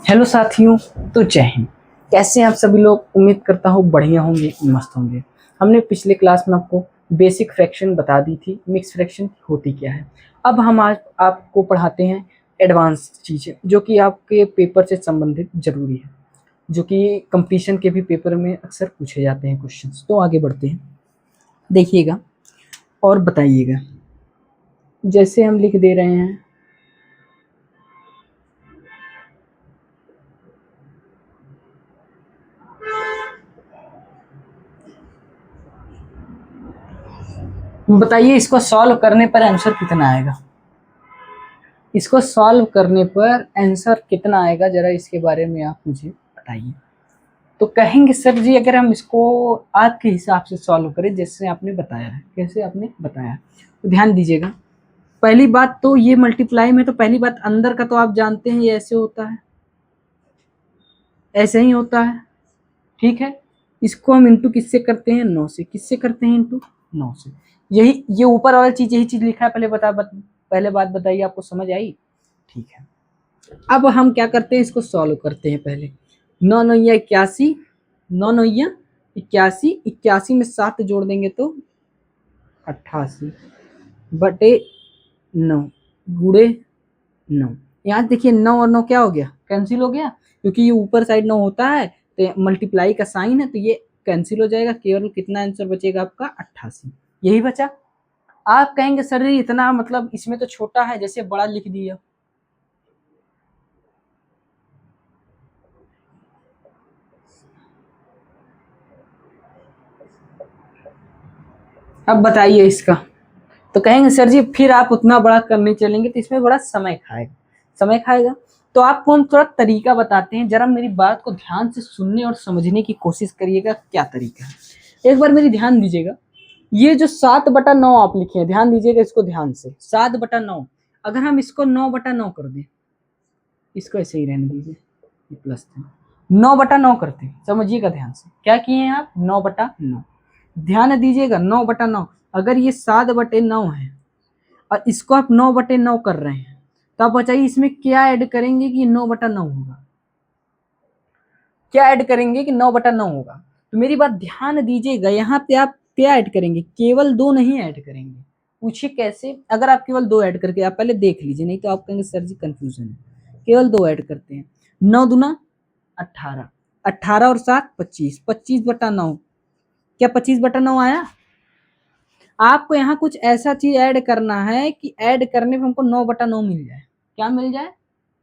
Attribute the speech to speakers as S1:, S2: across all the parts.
S1: Hello साथियों, तो जय हिंद। कैसे हैं आप सभी लोग? उम्मीद करता हूँ बढ़िया होंगे, मस्त होंगे। हमने पिछले क्लास में आपको बेसिक फ्रैक्शन बता दी थी, मिक्स फ्रैक्शन होती क्या है। अब हम आज आपको पढ़ाते हैं एडवांस चीज़ें जो कि आपके पेपर से संबंधित जरूरी है, जो कि कंपटीशन के भी पेपर में अक्सर पूछे जाते हैं क्वेश्चंस। तो आगे बढ़ते हैं, देखिएगा और बताइएगा। जैसे हम लिख दे रहे हैं, बताइए इसको सॉल्व करने पर आंसर कितना आएगा। इसको सॉल्व करने पर आंसर कितना आएगा, जरा इसके बारे में आप मुझे बताइए। तो कहेंगे सर जी अगर हम इसको आपके हिसाब से सॉल्व करें जैसे आपने बताया है, कैसे आपने बताया है, तो ध्यान दीजिएगा। पहली बात तो ये मल्टीप्लाई में, तो पहली बात अंदर का तो आप जानते हैं ये ऐसे होता है, ऐसे ही होता है, ठीक है। इसको हम इंटू किससे करते हैं? 9 से। किससे करते हैं? इंटू 9 से। यही ये ऊपर वाला चीज, यही चीज लिखा है। पहले बात बताइए, आपको समझ आई? ठीक है। अब हम क्या करते हैं, इसको सॉल्व करते हैं। पहले 9 9 81, 9 9 81, 81 में 7 जोड़ देंगे तो 88 बटे 9 गुड़े 9। यहाँ देखिए 9 और 9 क्या हो गया? कैंसिल हो गया, क्योंकि ये ऊपर साइड 9 होता है तो मल्टीप्लाई का साइन है, तो ये कैंसिल हो जाएगा। केवल कितना आंसर बचेगा आपका? 88। यही बचा। आप कहेंगे सर इतना मतलब इसमें तो छोटा है, जैसे बड़ा लिख दिया। अब बताइए इसका। तो कहेंगे सर जी फिर आप उतना बड़ा करने चलेंगे तो इसमें बड़ा समय खाएगा, समय खाएगा। तो आपको हम थोड़ा तरीका बताते हैं, जरा मेरी बात को ध्यान से सुनने और समझने की कोशिश करिएगा क्या तरीका है। एक बार मेरी ध्यान दीजिएगा। ये जो 7/9 आप लिखे हैं, ध्यान दीजिएगा इसको ध्यान से। 7/9 अगर हम इसको 9/9 कर दें, इसको ऐसे ही रहने दीजिए, प्लस 9/9 करते हैं, समझिएगा ध्यान से। क्या किए हैं आप? 9/9। ध्यान दीजिएगा 9/9। अगर ये 7/9 है और इसको आप 9/9 कर रहे हैं, तो आप बताइए इसमें क्या ऐड करेंगे कि 9/9 होगा? क्या ऐड करेंगे कि 9/9 होगा? तो मेरी बात ध्यान दीजिएगा, यहाँ पे आप क्या ऐड करेंगे? केवल 2 नहीं ऐड करेंगे। पूछिए कैसे? अगर आप केवल 2 ऐड करके, आप पहले देख लीजिए, नहीं तो आप कहेंगे सर जी कंफ्यूजन है। केवल 2 ऐड करते हैं। 9 दूना 18, 18 और 7 25, 25/9। क्या 25/9 आया? आपको यहाँ कुछ ऐसा चीज ऐड करना है कि ऐड करने पे हमको 9/9 मिल जाए। क्या मिल जाए?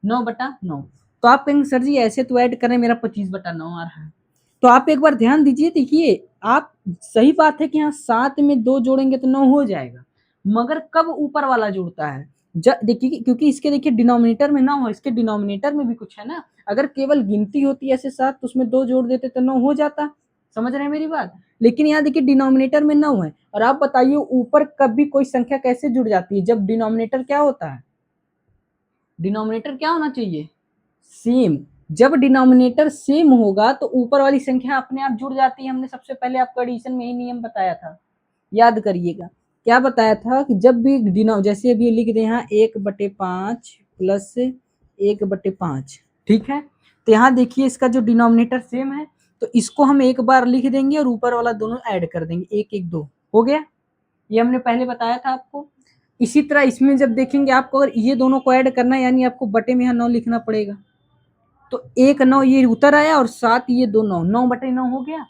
S1: 9/9। तो आप कहेंगे सर जी ऐसे तो ऐड करें, मेरा 25/9 आ रहा है। तो आप एक बार ध्यान दीजिए, देखिए आप, सही बात है कि यहाँ 7 में 2 जोड़ेंगे तो 9 हो जाएगा, मगर कब ऊपर वाला जुड़ता है? देखिए, क्योंकि इसके देखिए डिनोमिनेटर में 9 है, इसके डिनोमिनेटर में भी कुछ है ना। अगर केवल गिनती होती ऐसे 7 तो उसमें 2 जोड़ देते तो 9 हो जाता। समझ रहे हैं मेरी बात? लेकिन यहाँ देखिए डिनोमिनेटर में 9 है। और आप बताइए ऊपर कभी कोई संख्या कैसे जुड़ जाती है? जब डिनोमिनेटर क्या होता है? डिनोमिनेटर क्या होना चाहिए? सेम। जब डिनोमिनेटर सेम होगा तो ऊपर वाली संख्या अपने आप जुड़ जाती है। हमने सबसे पहले आपको एडिशन में ही नियम बताया था, याद करिएगा। क्या बताया था कि जब भी जैसे अभी लिख दे यहाँ 1/5 प्लस 1/5, ठीक है। तो यहाँ देखिए इसका जो डिनोमिनेटर सेम है, तो इसको हम एक बार लिख देंगे और ऊपर वाला दोनों ऐड कर देंगे, 1 1 2 हो गया। ये हमने पहले बताया था आपको। इसी तरह इसमें जब देखेंगे आपको, अगर ये दोनों को ऐड करना है, यानी आपको बटे में यहाँ 9 लिखना पड़ेगा। तो 1 9 ये उतर आया और 7 ये 2 9, 9/9 हो गया।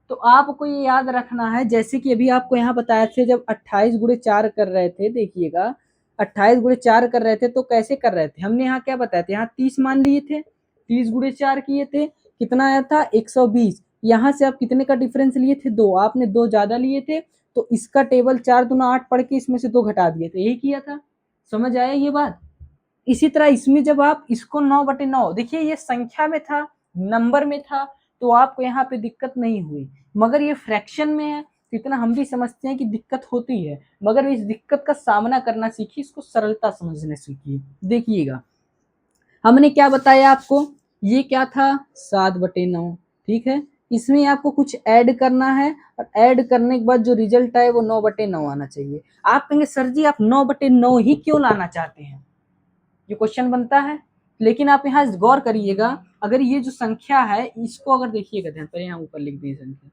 S1: तो आपको ये याद रखना है, जैसे कि अभी आपको यहाँ बताया थे, जब 28 गुणे 4 कर रहे थे, देखिएगा 28 गुणे 4 कर रहे थे तो कैसे कर रहे थे? हमने यहाँ क्या बताया था? यहाँ 30 मान लिए थे, 30 गुणे 4 किए थे, कितना आया था? 120। यहाँ से आप कितने का डिफरेंस लिए थे? 2। आपने 2 ज्यादा लिए थे, तो इसका टेबल 4 दूना 8 पढ़ के इसमें से 2 घटा दिए थे, यही किया था। समझ आया ये बात? इसी तरह इसमें जब आप इसको 9/9, देखिए ये संख्या में था, नंबर में था, तो आपको यहाँ पे दिक्कत नहीं हुई। मगर ये फ्रैक्शन में है तो इतना हम भी समझते हैं कि दिक्कत होती है, मगर इस दिक्कत का सामना करना सीखिए, इसको सरलता समझने सीखिए। देखिएगा हमने क्या बताया आपको, ये क्या था? 7/9, ठीक है। इसमें आपको कुछ ऐड करना है और ऐड करने के बाद जो रिजल्ट आए वो 9/9 आना चाहिए। आप कहेंगे सर जी आप 9/9 ही क्यों लाना चाहते हैं? ये क्वेश्चन बनता है। लेकिन आप यहाँ गौर करिएगा, अगर ये जो संख्या है इसको अगर देखिएगा ध्यान पर, यहाँ ऊपर लिख दी संख्या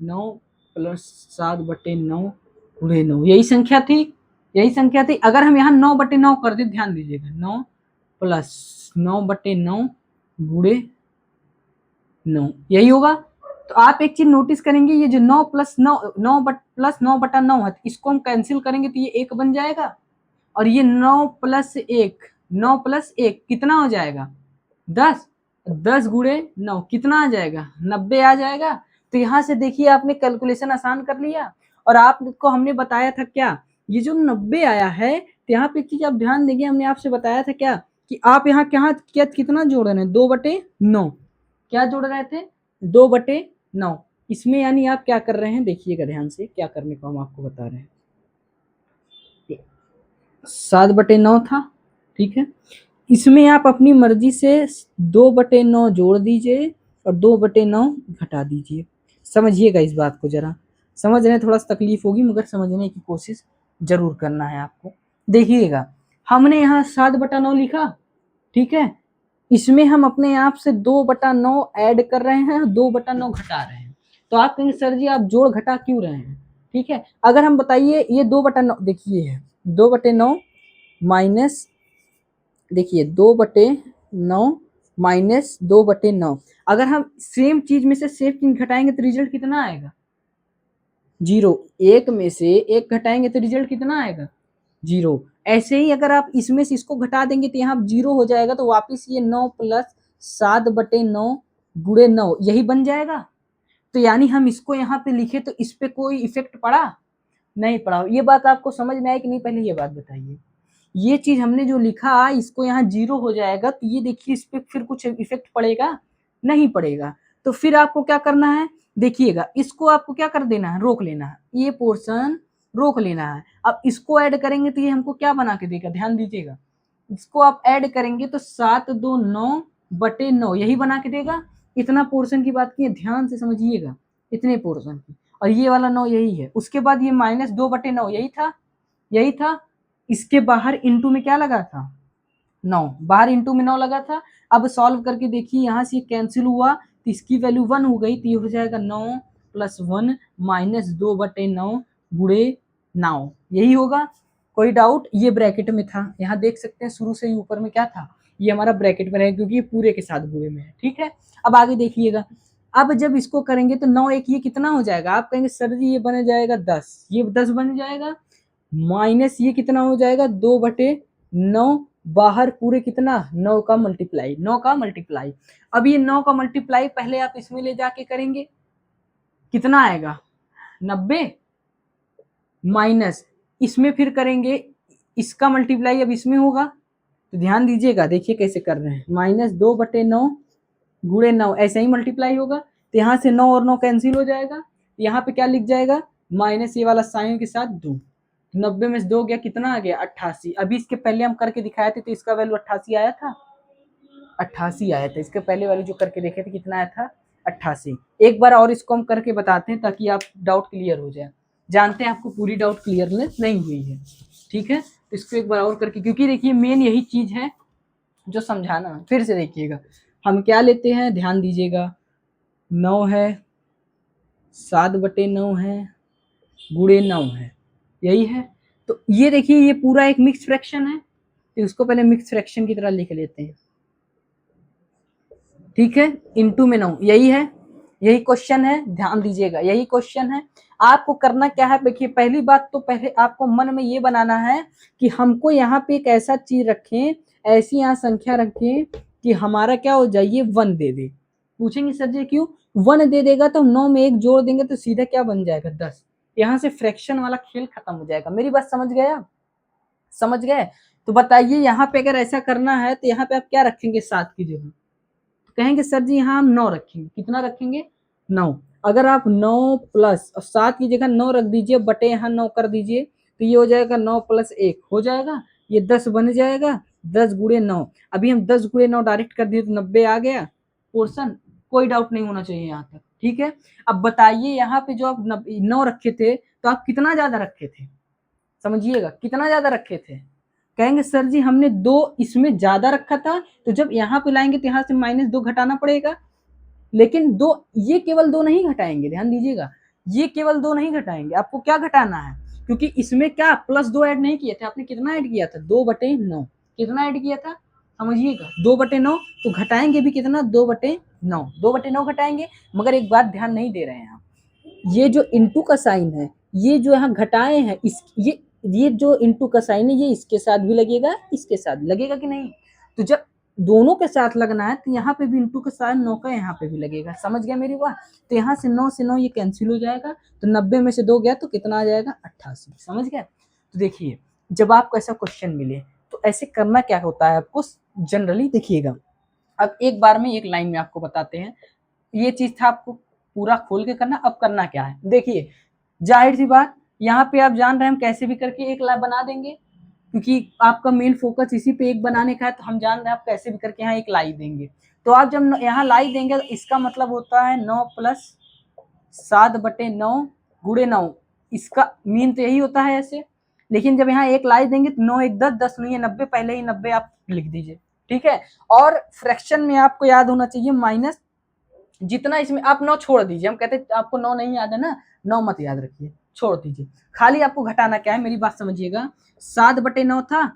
S1: 9 प्लस 7/9 गुणे 9, यही संख्या थी, यही संख्या थी। अगर हम यहाँ 9/9 कर दे, ध्यान दीजिएगा 9 प्लस 9/9 गुणे 9, यही होगा। तो आप एक चीज नोटिस करेंगे, ये जो 9 प्लस 9 है, इसको हम कैंसिल करेंगे तो ये 1 बन जाएगा, और ये 9 प्लस 1 कितना हो जाएगा 10, 10 गुणे 9 कितना आ जाएगा 90 आ जाएगा। तो यहाँ से देखिए आपने कैलकुलेशन आसान कर लिया, और आपको हमने बताया था क्या, ये जो 90 आया है, तो यहाँ पे एक चीज आप ध्यान देंगे, हमने आपसे बताया था क्या कि आप यहाँ क्या कितना जोड़ रहे हैं 2/9, क्या जोड़ रहे थे 2/9, इसमें यानी आप क्या कर रहे हैं, देखिएगा ध्यान से क्या करने को हम आपको बता रहे हैं। 7/9 था, ठीक है, इसमें आप अपनी मर्जी से 2/9 जोड़ दीजिए और 2/9 घटा दीजिए। समझिएगा इस बात को, जरा समझने थोड़ा सा तकलीफ होगी, मगर समझने की कोशिश जरूर करना है आपको। देखिएगा हमने यहाँ 7/9 लिखा, ठीक है, इसमें हम अपने आप से 2/9 ऐड कर रहे हैं, 2/9 घटा रहे हैं। तो आप कहेंगे सर जी आप जोड़ घटा क्यों रहे हैं, ठीक है, अगर हम बताइए ये 2/9 देखिए है 2/9 माइनस, देखिए 2/9 माइनस 2/9, अगर हम सेम चीज में से सेम चीज घटाएंगे तो रिजल्ट कितना आएगा 0, एक में से एक घटाएंगे तो रिजल्ट कितना आएगा 0। ऐसे ही अगर आप इसमें से इसको घटा देंगे तो यहाँ 0 हो जाएगा, तो वापिस ये 9 प्लस 7/9 गुणे 9 यही बन जाएगा। तो यानी हम इसको यहाँ पे लिखे तो इस पे कोई इफेक्ट पड़ा नहीं पड़ा। ये बात आपको समझ में आई कि नहीं, पहले ये बात बताइए। ये चीज हमने जो लिखा इसको यहाँ 0 हो जाएगा, तो ये देखिए इस पे फिर कुछ इफेक्ट पड़ेगा नहीं पड़ेगा। तो फिर आपको क्या करना है, देखिएगा इसको आपको क्या कर देना है, रोक लेना है, ये पोर्शन रोक लेना है। अब इसको ऐड करेंगे तो ये हमको क्या बना के देगा, ध्यान दीजिएगा, इसको आप ऐड करेंगे तो 7/9 यही बना के देगा। इतना पोर्शन की बात की ध्यान से समझिएगा, इतने पोर्शन की, और ये वाला 9 यही है। उसके बाद ये -2/9 यही था, यही था। इसके बाहर इंटू में क्या लगा था 9, बाहर इंटू में 9 लगा था। अब सॉल्व करके देखिए यहाँ से कैंसिल हुआ तो इसकी वैल्यू 1 हो गई, तो ये हो जाएगा 9 + 1 -2/9 गुणे 9, यही होगा। कोई डाउट, ये ब्रैकेट में था, यहाँ देख सकते हैं शुरू से ही ऊपर में क्या था, ये हमारा ब्रैकेट में रहेगा क्योंकि ये पूरे के साथ गुणे में है, ठीक है। अब आगे देखिएगा, अब जब इसको करेंगे तो 9 1 ये कितना हो जाएगा, आप कहेंगे सर जी ये बन जाएगा 10, ये 10 बन जाएगा, माइनस ये कितना हो जाएगा 2/9, बाहर पूरे कितना 9 का मल्टीप्लाई, 9 का मल्टीप्लाई। अब ये 9 का मल्टीप्लाई पहले आप इसमें ले जाके करेंगे, कितना आएगा 90, माइनस इसमें फिर करेंगे इसका मल्टीप्लाई अब इसमें होगा। तो ध्यान दीजिएगा, देखिए कैसे कर रहे हैं, -2/9 गुणे 9 ऐसे ही मल्टीप्लाई होगा, तो यहाँ से 9 और 9 कैंसिल हो जाएगा, यहाँ पे क्या लिख जाएगा माइनस ये वाला साइन के साथ 2, 90 में से 2 गया कितना आ गया 88। अभी इसके पहले हम करके दिखाए थे तो इसका वैल्यू 88 आया था, 88 आया था। इसके पहले वाले जो करके देखे थे कितना आया था 88। एक बार और इसको हम करके बताते हैं ताकि आप डाउट क्लियर हो जाए। जानते हैं आपको पूरी डाउट क्लियरनेस नहीं हुई है, ठीक है, तो इसको एक बार और करके, क्योंकि देखिए मेन यही चीज है जो समझाना। फिर से देखिएगा हम क्या लेते हैं, ध्यान दीजिएगा, 9 है, 7/9 है, गुणे 9 है, यही है। तो ये देखिए ये पूरा एक मिक्स फ्रैक्शन है, तो इसको पहले मिक्स फ्रैक्शन की तरह लिख लेते हैं, ठीक है, इनटू में 9 यही है, यही क्वेश्चन है, ध्यान दीजिएगा यही क्वेश्चन है। आपको करना क्या है, देखिए पहली बात तो पहले आपको मन में ये बनाना है कि हमको यहाँ पे एक ऐसा चीज रखें, ऐसी यहाँ संख्या रखें कि हमारा क्या हो जाए, ये 1 दे दे। पूछेंगे सर जी क्यों, 1 दे देगा तो 9 में 1 जोड़ देंगे तो सीधा क्या बन जाएगा 10, यहाँ से फ्रैक्शन वाला खेल खत्म हो जाएगा। मेरी बात समझ गया, समझ गए। तो बताइए यहाँ पे अगर ऐसा करना है तो यहाँ पे आप क्या रखेंगे 7 की जगह, कहेंगे सर जी यहाँ हम 9 रखेंगे, कितना रखेंगे 9। अगर आप 9 प्लस 7 की जगह 9 रख दीजिए, बटे यहाँ 9 कर दीजिए, तो ये हो जाएगा 9 + 1 हो जाएगा, ये 10 बन जाएगा, 10 गुणे 9। अभी हम 10 गुणे 9 डायरेक्ट कर दिए तो 90 आ गया पोर्शन, कोई डाउट नहीं होना चाहिए यहाँ तक, ठीक है। अब बताइए यहाँ पे जो आप 9 रखे थे तो आप कितना ज्यादा रखे थे, समझिएगा कितना ज्यादा रखे थे, कहेंगे सर जी हमने 2 इसमें ज्यादा रखा था, तो जब यहाँ पे लाएंगे तो यहाँ से -2 घटाना पड़ेगा। लेकिन 2 ये केवल 2 नहीं घटाएंगे, ध्यान दीजिएगा, ये केवल 2 नहीं घटाएंगे, आपको क्या घटाना है, क्योंकि इसमें क्या +2 ऐड नहीं किए थे आपने, कितना ऐड किया था 2/9, कितना ऐड किया था समझिएगा 2/9, तो घटाएंगे भी कितना 2/9, 2/9 घटाएंगे। मगर एक बात ध्यान नहीं दे रहे हैं आप, ये जो इंटू का साइन है, ये जो यहाँ घटाए हैं इस ये जो इंटू का साइन है ये इसके साथ भी लगेगा, इसके साथ लगेगा कि नहीं, तो जब दोनों के साथ लगना है तो यहाँ पे भी इंटू का साइन 9 का यहाँ पे भी लगेगा, समझ गया मेरी बात। तो यहाँ से 9 से 9 ये कैंसिल हो जाएगा, तो 90 में से 2 गया तो कितना आ जाएगा 88, समझ गया। तो देखिए जब आपको ऐसा क्वेश्चन मिले तो ऐसे करना क्या होता है आपको, जनरली देखिएगा। अब एक बार में एक लाइन में आपको बताते हैं, ये चीज था आपको पूरा खोल के करना। अब करना क्या है, देखिए जाहिर सी बात यहाँ पे आप जान रहे हैं हम कैसे भी करके एक लाइन बना देंगे, क्योंकि आपका मेन फोकस इसी पे एक बनाने का है, तो हम जान रहे हैं आप कैसे भी करके यहाँ एक लाई देंगे। तो आप जब यहाँ लाई देंगे तो इसका मतलब होता है 9 + 7/9 × 9, इसका मीन तो यही होता है ऐसे। लेकिन जब यहाँ एक लाई देंगे तो 9 × 1 = 10, 10 नहीं है 90, पहले ही 90 आप लिख दीजिए, ठीक है। और फ्रैक्शन में आपको याद होना चाहिए माइनस, जितना इसमें आप 9 छोड़ दीजिए, हम कहते हैं आपको 9 नहीं याद है ना, 9 मत याद रखिए, छोड़ दीजिए। खाली आपको घटाना क्या है, मेरी बात समझिएगा, 7/9 था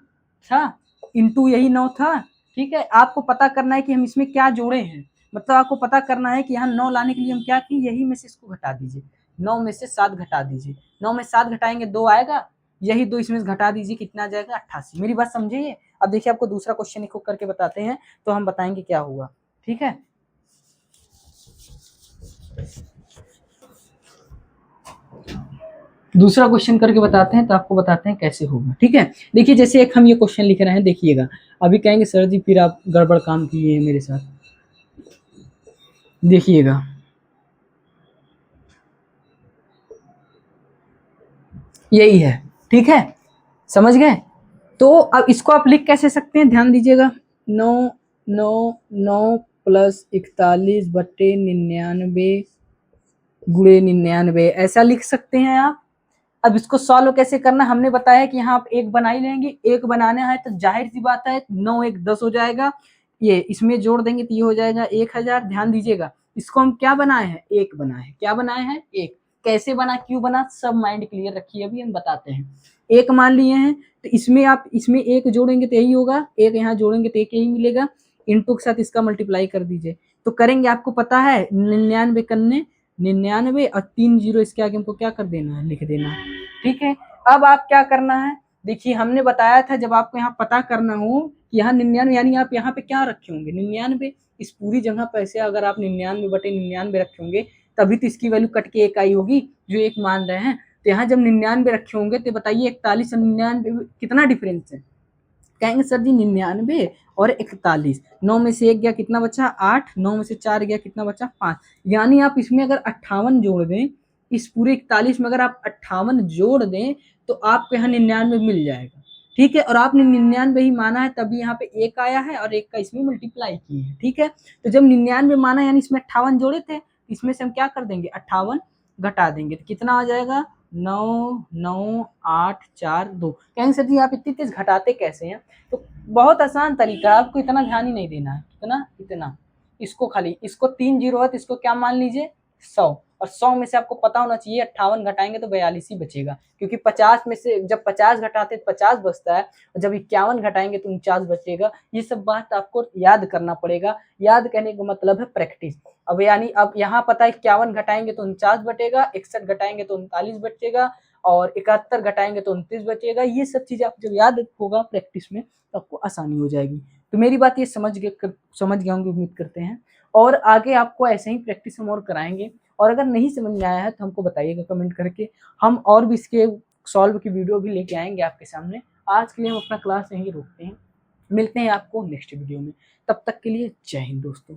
S1: इंटू यही 9 था, ठीक है। आपको पता करना है कि हम इसमें क्या जोड़े हैं, मतलब आपको पता करना है कि यहाँ 9 लाने के लिए हम क्या किए, यही में से इसको घटा दीजिए, 9 में से 7 घटा दीजिए, 9 में 7 घटाएंगे 2 आएगा, यही 2 इसमें से घटा दीजिए, कितना आ जाएगा 88। मेरी बात समझिए। अब देखिए आपको दूसरा क्वेश्चन एक करके बताते हैं, तो हम बताएंगे क्या हुआ, ठीक है। दूसरा क्वेश्चन करके बताते हैं, तो आपको बताते हैं कैसे होगा, ठीक है। देखिए जैसे एक हम ये क्वेश्चन लिख रहे हैं, देखिएगा। अभी कहेंगे सर जी फिर आप गड़बड़ काम किए हैं मेरे साथ, देखिएगा यही है, ठीक है, समझ गए। तो अब इसको आप लिख कैसे सकते हैं, ध्यान दीजिएगा, 9 9 9 + 41/99 × 99, ऐसा लिख सकते हैं आप। अब इसको सॉल्व कैसे करना, हमने बताया कि यहाँ आप एक बना ही लेंगे, एक बनाना है तो जाहिर सी बात है 9 × 1 = 10 हो जाएगा, ये इसमें जोड़ देंगे तो ये हो जाएगा 1000। ध्यान दीजिएगा इसको हम क्या बनाए हैं, एक बनाए हैं, क्या बनाए हैं एक, कैसे बना क्यों बना सब माइंड क्लियर रखिए, अभी हम बताते हैं। एक मान लिए हैं तो इसमें आप इसमें एक जोड़ेंगे तो यही होगा, एक यहाँ जोड़ेंगे तो एक यही मिलेगा, इंटू के साथ इसका मल्टीप्लाई कर दीजिए, तो करेंगे आपको पता है 99 कन्ने 99 और 3 0 इसके आगे हमको क्या कर देना है, लिख देना है, ठीक है। अब आप क्या करना है, देखिए हमने बताया था जब आपको यहाँ पता करना हो कि यहाँ 99 यानी आप यहाँ पे क्या रखे होंगे 99, इस पूरी जगह पर ऐसे अगर आप 99/99 रखे होंगे तभी तो इसकी वैल्यू कट के 1 आई होगी, जो 1 मान रहे हैं। तो यहाँ जब 99 रखे होंगे तो बताइए 41 और 99 कितना डिफरेंस है, कहेंगे सर जी 99 और 41, 9 में से 1 गया कितना बचा 8, 9 में से 4 गया कितना बचा 5, यानी आप इसमें अगर 58 जोड़ दें, इस पूरे 41 में अगर आप 58 जोड़ दें तो आपको यहाँ 99 मिल जाएगा, ठीक है। और आपने 99 ही माना है तभी यहाँ पे 1 आया है और 1 का इसमें मल्टीप्लाई किए हैं, ठीक है। तो जब 99 माना यानी इसमें 58 जोड़े थे, इसमें से हम क्या कर देंगे 58 घटा देंगे तो कितना आ जाएगा 9 9 8 4 2। कहेंगे सर जी आप इतनी तेज घटाते कैसे हैं, तो बहुत आसान तरीका है, आपको इतना ध्यान ही नहीं देना है, कितना इतना, इसको खाली इसको 3 0 है तो इसको क्या मान लीजिए 100, और 100 में से आपको पता होना चाहिए 58 घटाएंगे तो 42 ही बचेगा, क्योंकि 50 में से जब 50 घटाते तो 50 बचता है, और जब 51 घटाएंगे तो 49 बचेगा। ये सब बात आपको याद करना पड़ेगा, याद करने का मतलब है प्रैक्टिस। अब यानी अब यहाँ पता है 51 घटाएंगे तो 49 बचेगा, 61 घटाएंगे तो 39 बचेगा, और 71 घटाएंगे तो 29 बचेगा। ये सब चीजें आप जब याद होगा प्रैक्टिस में तो आपको आसानी हो जाएगी। तो मेरी बात ये समझ गए होंगे उम्मीद करते हैं, और आगे आपको ऐसे ही प्रैक्टिस हम और कराएंगे। और अगर नहीं समझ में आया है तो हमको बताइएगा कमेंट करके, हम और भी इसके सॉल्व की वीडियो भी लेके आएंगे आपके सामने। आज के लिए हम अपना क्लास यहीं रोकते हैं, मिलते हैं आपको नेक्स्ट वीडियो में, तब तक के लिए जय हिंद दोस्तों।